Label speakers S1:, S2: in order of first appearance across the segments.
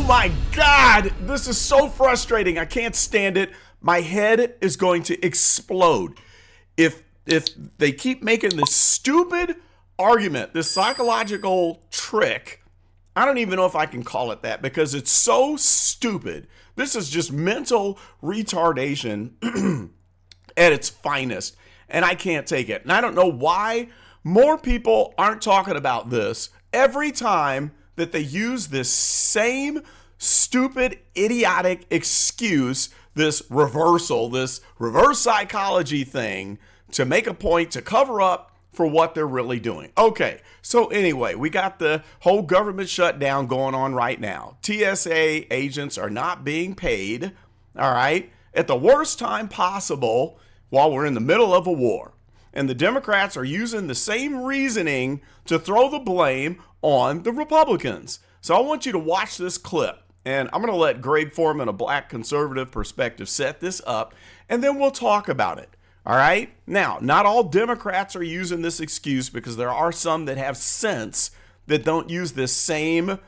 S1: Oh my God, this is so frustrating. I can't stand it. My head is going to explode. If they keep making this stupid argument, this psychological trick, I don't even know if I can call it that because it's so stupid. This is just mental retardation at its finest, and I can't take it. And I don't know why more people aren't talking about this every time that they use this same stupid, idiotic excuse, this reversal, this reverse psychology thing to make a point to cover up for what they're really doing. Okay, so anyway, we got the whole government shutdown going on right now. TSA agents are not being paid, all right, at the worst time possible while we're in the middle of a war. And the Democrats are using the same reasoning to throw the blame on the Republicans. So I want you to watch this clip, and I'm going to let Greg Foreman, a black conservative perspective, set this up, and then we'll talk about it. All right? Now, not all Democrats are using this excuse because there are some that have sense that don't use this same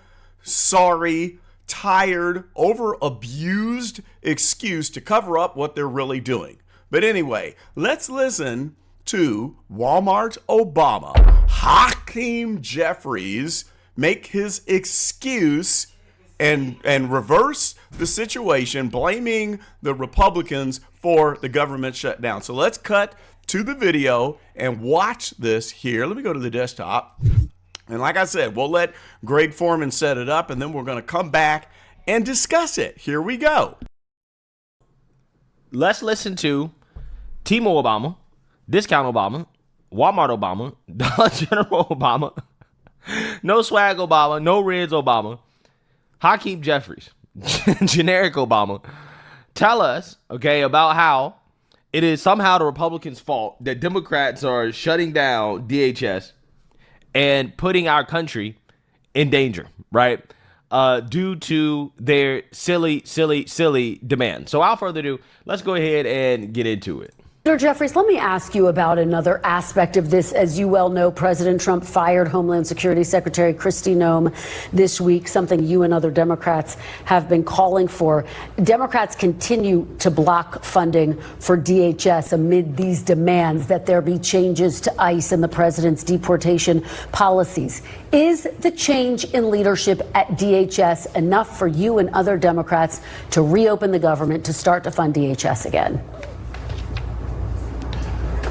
S1: sorry, tired, over-abused excuse to cover up what they're really doing. But anyway, let's listen to Walmart Obama, Hakeem Jeffries, make his excuse and reverse the situation, blaming the Republicans for the government shutdown. So let's cut to the video and watch this here. Let me go to the desktop. And like I said, we'll let Greg Foreman set it up, and then we're going to come back and discuss it. Here we go.
S2: Let's listen to Timo Obama, Discount Obama, Walmart Obama, Dollar General Obama, No Swag Obama, No Rids Obama, Hakeem Jeffries, generic Obama, tell us, okay, about how it is somehow the Republicans' fault that Democrats are shutting down DHS and putting our country in danger, right? Due to their silly demand. So without further ado, let's go ahead and get into it.
S3: Senator Jeffries, let me ask you about another aspect of this. As you well know, President Trump fired Homeland Security Secretary Kristi Noem this week, something you and other Democrats have been calling for. Democrats continue to block funding for DHS amid these demands that there be changes to ICE and the president's deportation policies. Is the change in leadership at DHS enough for you and other Democrats to reopen the government to start to fund DHS again?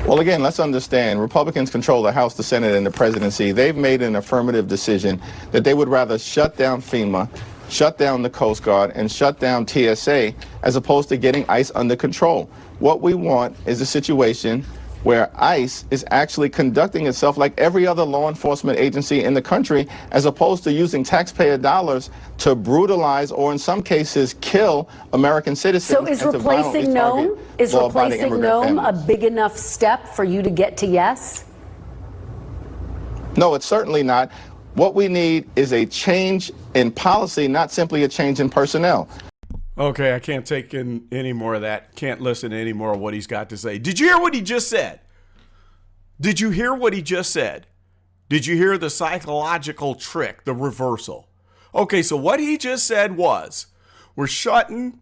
S4: Well, again, let's understand, Republicans control the House, the Senate, and the presidency. They've made an affirmative decision that they would rather shut down FEMA, shut down the Coast Guard, and shut down TSA as opposed to getting ICE under control. What we want is a situation where ICE is actually conducting itself like every other law enforcement agency in the country, as opposed to using taxpayer dollars to brutalize or in some cases kill American citizens.
S3: So is replacing Noem a big enough step for you to get to yes?
S4: No, it's certainly not. What we need is a change in policy, not simply a change in personnel.
S1: Okay, I can't take in any more of that. Can't listen to any more of what he's got to say. Did you hear what he just said? Did you hear what he just said? Did you hear the psychological trick, the reversal? Okay, so what he just said was, we're shutting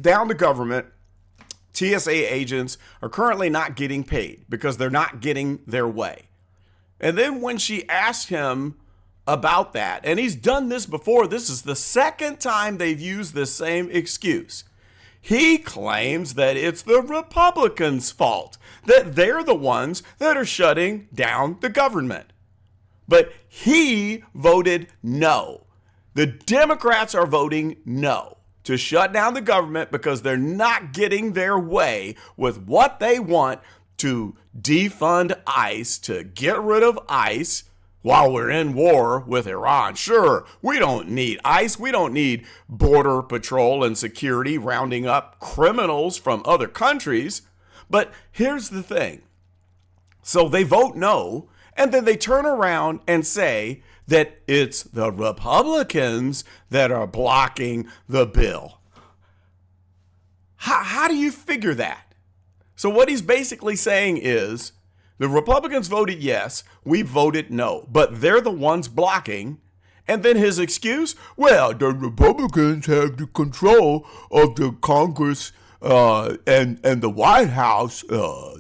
S1: down the government. TSA agents are currently not getting paid because they're not getting their way. And then when she asked him about that, and he's done this before, this is the second time they've used this same excuse. He claims that it's the Republicans' fault, that they're the ones that are shutting down the government. But he voted no. The Democrats are voting no to shut down the government because they're not getting their way with what they want to defund ICE, to get rid of ICE, while we're in war with Iran. Sure, we don't need ICE. We don't need border patrol and security rounding up criminals from other countries. But here's the thing. So they vote no, and then they turn around and say that it's the Republicans that are blocking the bill. How do you figure that? So what he's basically saying is, the Republicans voted yes, we voted no, but they're the ones blocking, And then his excuse, well, the Republicans have the control of the Congress and the White House,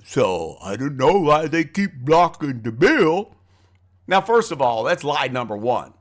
S1: so I don't know why they keep blocking the bill. Now, first of all, that's lie number one.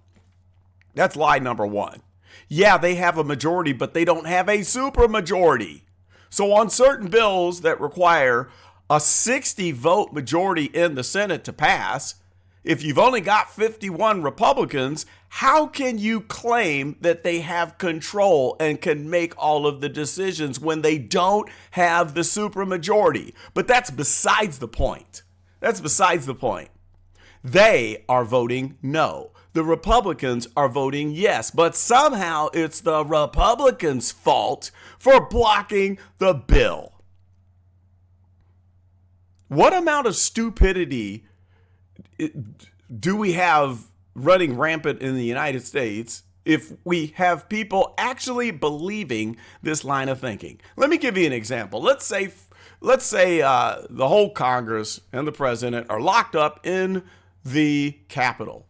S1: That's lie number one. Yeah, they have a majority, but they don't have a supermajority. So on certain bills that require a 60-vote majority in the Senate to pass, if you've only got 51 Republicans, how can you claim that they have control and can make all of the decisions when they don't have the supermajority? But that's besides the point. That's besides the point. They are voting no. The Republicans are voting yes. But somehow it's the Republicans' fault for blocking the bill. What amount of stupidity do we have running rampant in the United States if we have people actually believing this line of thinking? Let me give you an example. Let's say the whole Congress and the president are locked up in the Capitol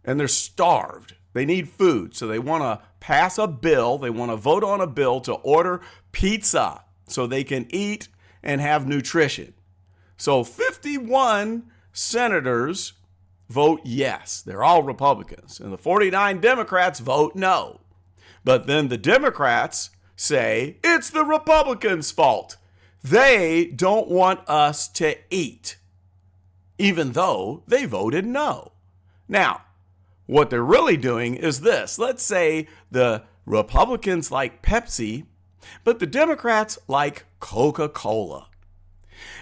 S1: and they're starved. They need food, so they want to pass a bill. They want to vote on a bill to order pizza so they can eat and have nutrition. So 51 senators vote yes. They're all Republicans. And the 49 Democrats vote no. But then the Democrats say it's the Republicans' fault. They don't want us to eat, even though they voted no. Now, what they're really doing is this. Let's say the Republicans like Pepsi, but the Democrats like Coca-Cola.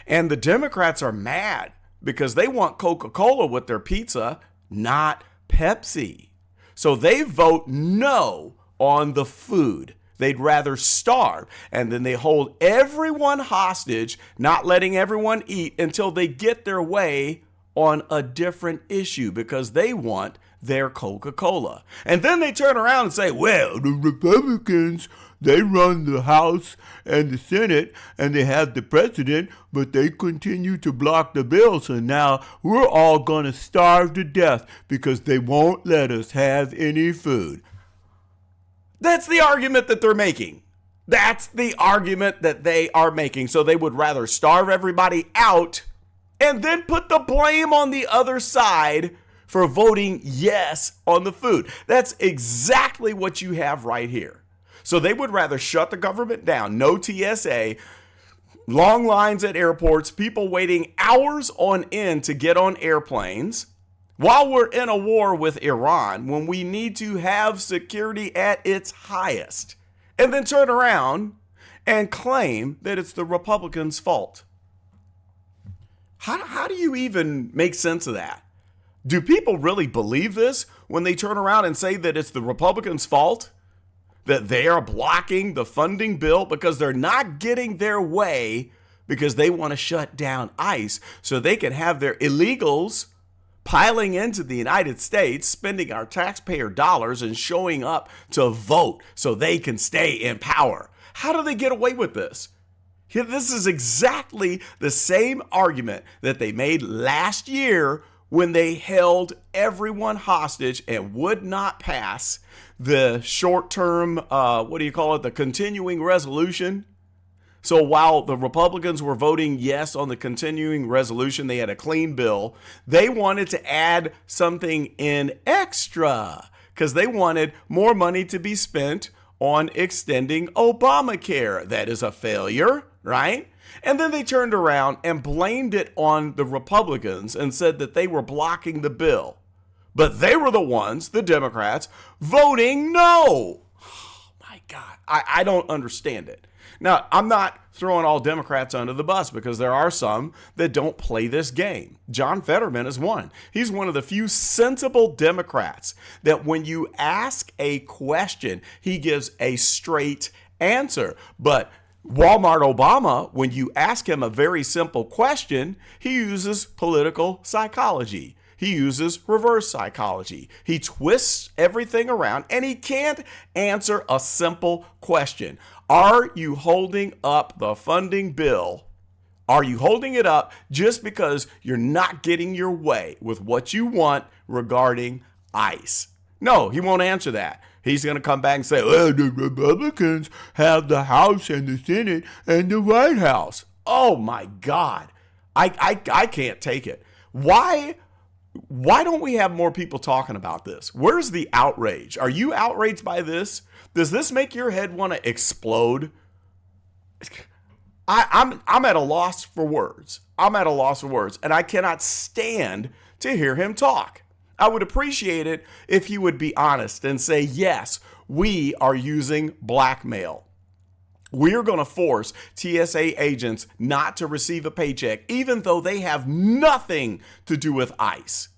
S1: And the Democrats are mad because they want Coca-Cola with their pizza, not Pepsi. So they vote no on the food. They'd rather starve. And then they hold everyone hostage, not letting everyone eat until they get their way on a different issue because they want their Coca-Cola. And then they turn around and say, well, the Republicans, they run the House and the Senate and they have the president, but they continue to block the bill. So now we're all going to starve to death because they won't let us have any food. That's the argument that they're making. That's the argument that they are making. So they would rather starve everybody out and then put the blame on the other side for voting yes on the food. That's exactly what you have right here. So they would rather shut the government down, no TSA, long lines at airports, people waiting hours on end to get on airplanes, while we're in a war with Iran, when we need to have security at its highest, and then turn around and claim that it's the Republicans' fault. How do you even make sense of that? Do people really believe this when they turn around and say that it's the Republicans' fault? That they are blocking the funding bill because they're not getting their way because they want to shut down ICE so they can have their illegals piling into the United States, spending our taxpayer dollars and showing up to vote so they can stay in power. How do they get away with this? This is exactly the same argument that they made last year when they held everyone hostage and would not pass the short-term, the continuing resolution. So while the Republicans were voting yes on the continuing resolution, they had a clean bill. They wanted to add something in extra because they wanted more money to be spent on extending Obamacare. That is a failure, right? And then they turned around and blamed it on the Republicans and said that they were blocking the bill. But they were the ones, the Democrats, voting no. Oh my God, I don't understand it. Now, I'm not throwing all Democrats under the bus because there are some that don't play this game. John Fetterman is one. He's one of the few sensible Democrats that when you ask a question, he gives a straight answer. But Walmart Obama, when you ask him a very simple question, he uses political psychology. He uses reverse psychology. He twists everything around and he can't answer a simple question. Are you holding up the funding bill? Are you holding it up just because you're not getting your way with what you want regarding ICE? No, he won't answer that. He's going to come back and say, well, the Republicans have the House and the Senate and the White House. Oh, my God. I can't take it. Why don't we have more people talking about this? Where's the outrage? Are you outraged by this? Does this make your head want to explode? I'm at a loss for words. I'm at a loss for words, and I cannot stand to hear him talk. I would appreciate it if he would be honest and say, yes, we are using blackmail. We're going to force TSA agents not to receive a paycheck, even though they have nothing to do with ICE.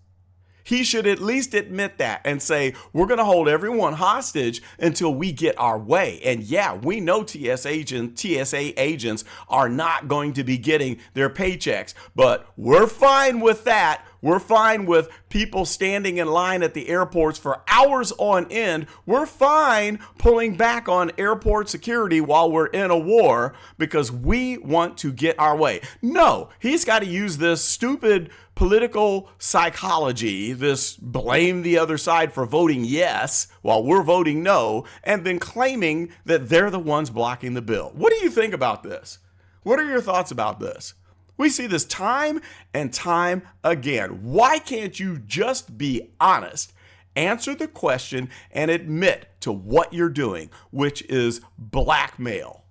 S1: He should at least admit that and say, we're going to hold everyone hostage until we get our way. And yeah, we know TSA agents are not going to be getting their paychecks, but we're fine with that. We're fine with people standing in line at the airports for hours on end. We're fine pulling back on airport security while we're in a war because we want to get our way. No, he's got to use this stupid political psychology, this blame the other side for voting yes while we're voting no, and then claiming that they're the ones blocking the bill. What do you think about this? What are your thoughts about this? We see this time and time again. Why can't you just be honest, answer the question, and admit to what you're doing, which is blackmail?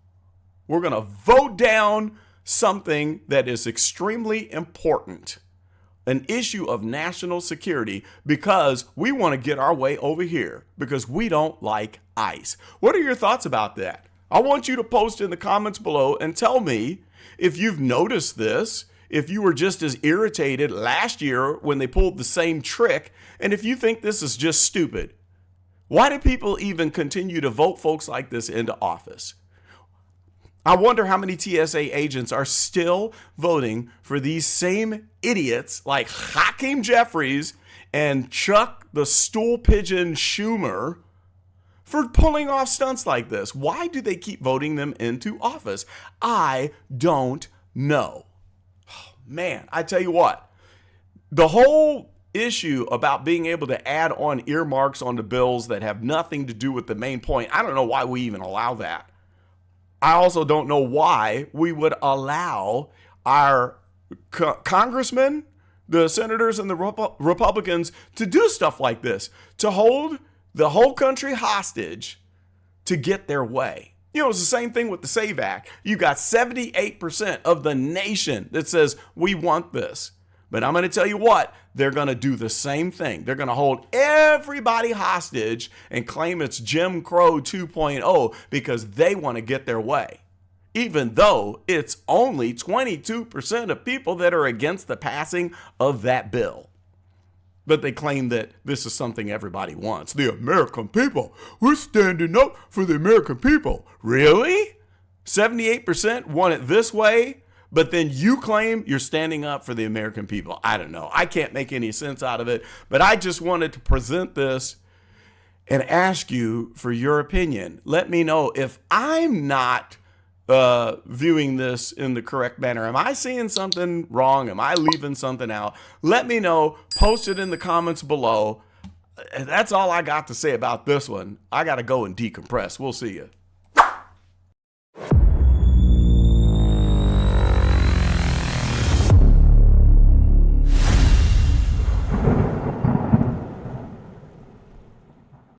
S1: We're going to vote down something that is extremely important, an issue of national security, because we want to get our way over here, because we don't like ICE. What are your thoughts about that? I want you to post in the comments below and tell me if you've noticed this, if you were just as irritated last year when they pulled the same trick, and if you think this is just stupid. Why do people even continue to vote folks like this into office? I wonder how many TSA agents are still voting for these same idiots like Hakeem Jeffries and Chuck the stool pigeon Schumer for pulling off stunts like this. Why do they keep voting them into office? I don't know. Oh, man, I tell you what, the whole issue about being able to add on earmarks onto bills that have nothing to do with the main point, I don't know why we even allow that. I also don't know why we would allow our congressmen, the senators and the Republicans to do stuff like this, to hold the whole country hostage to get their way. You know, it's the same thing with the SAVE Act. You got 78% of the nation that says we want this. But I'm going to tell you what, they're going to do the same thing. They're going to hold everybody hostage and claim it's Jim Crow 2.0 because they want to get their way. Even though it's only 22% of people that are against the passing of that bill. But they claim that this is something everybody wants. The American people. We're standing up for the American people. Really? 78% want it this way, but then you claim you're standing up for the American people. I don't know. I can't make any sense out of it, but I just wanted to present this and ask you for your opinion. Let me know if I'm not viewing this in the correct manner. Am I seeing something wrong? Am I leaving something out? Let me know. Post it in the comments below. That's all I got to say about this one. I got to go and decompress. We'll see you.